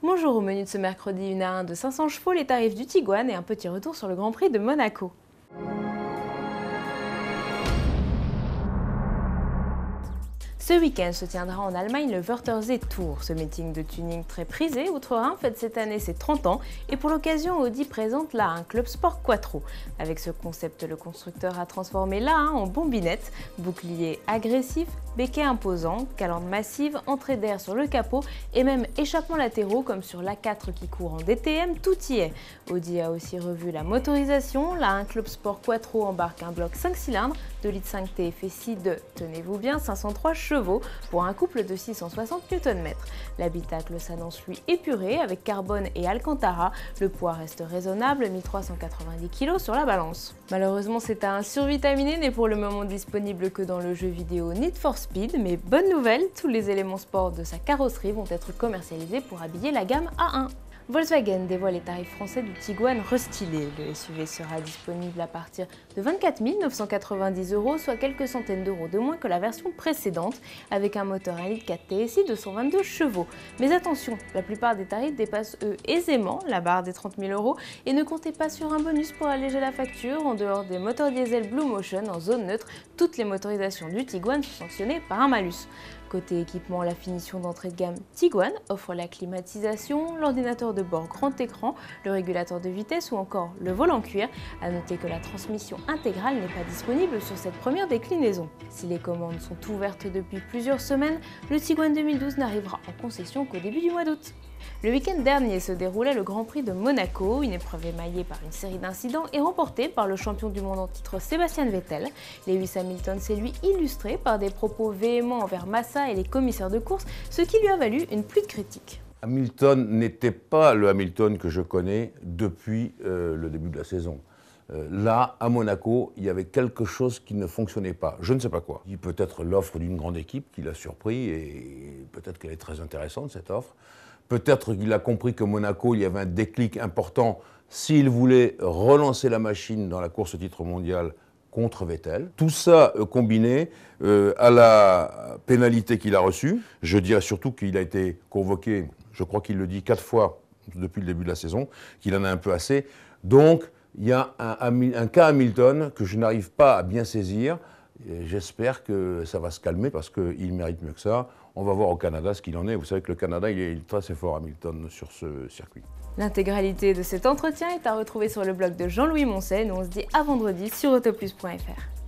Bonjour, au menu de ce mercredi, une A1 de 500 chevaux, les tarifs du Tiguan et un petit retour sur le Grand Prix de Monaco. Ce week-end se tiendra en Allemagne le Wörthersee Tour. Ce meeting de tuning très prisé outre-Rhin fête cette année ses 30 ans et pour l'occasion Audi présente l'A1 Club Sport Quattro. Avec ce concept, le constructeur a transformé l'A1 en bombinette, bouclier agressif, béquet imposant, calandre massive, entrée d'air sur le capot et même échappements latéraux comme sur l'A4 qui court en DTM, tout y est. Audi a aussi revu la motorisation. L'A1 Club Sport Quattro embarque un bloc 5 cylindres, 2,5 litres TFSI de, tenez-vous bien, 503 chevaux pour un couple de 660 Nm. L'habitacle s'annonce lui épuré avec carbone et alcantara. Le poids reste raisonnable, 1390 kg sur la balance. Malheureusement, c'est un survitaminé n'est pour le moment disponible que dans le jeu vidéo Need for Speed, mais bonne nouvelle, tous les éléments sport de sa carrosserie vont être commercialisés pour habiller la gamme A1. Volkswagen dévoile les tarifs français du Tiguan restylé. Le SUV sera disponible à partir de 24 990 €, soit quelques centaines d'euros de moins que la version précédente, avec un moteur 1,4 litre TSI de 122 chevaux. Mais attention, la plupart des tarifs dépassent eux aisément la barre des 30 000 € et ne comptez pas sur un bonus pour alléger la facture. En dehors des moteurs diesel Blue Motion en zone neutre, toutes les motorisations du Tiguan sont sanctionnées par un malus. Côté équipement, la finition d'entrée de gamme Tiguan offre la climatisation, l'ordinateur de bord grand écran, le régulateur de vitesse ou encore le volant cuir. A noter que la transmission intégrale n'est pas disponible sur cette première déclinaison. Si les commandes sont ouvertes depuis plusieurs semaines, le Tiguan 2012 n'arrivera en concession qu'au début du mois d'août. Le week-end dernier se déroulait le Grand Prix de Monaco, une épreuve émaillée par une série d'incidents et remportée par le champion du monde en titre Sebastian Vettel. Lewis Hamilton s'est lui illustré par des propos véhéments envers Massa et les commissaires de course, ce qui lui a valu une pluie de critiques. Hamilton n'était pas le Hamilton que je connais depuis le début de la saison. Là, à Monaco, il y avait quelque chose qui ne fonctionnait pas. Je ne sais pas quoi. Peut-être l'offre d'une grande équipe qui l'a surpris et peut-être qu'elle est très intéressante cette offre. Peut-être qu'il a compris que Monaco, il y avait un déclic important s'il voulait relancer la machine dans la course au titre mondial contre Vettel. Tout ça combiné à la pénalité qu'il a reçue. Je dirais surtout qu'il a été convoqué, je crois qu'il le dit 4 fois depuis le début de la saison, qu'il en a un peu assez. Donc, il y a un cas Hamilton que je n'arrive pas à bien saisir. J'espère que ça va se calmer parce qu'il mérite mieux que ça. On va voir au Canada ce qu'il en est. Vous savez que le Canada, il est très fort, Hamilton, sur ce circuit. L'intégralité de cet entretien est à retrouver sur le blog de Jean-Louis Moncey. Nous on se dit à vendredi sur autoplus.fr.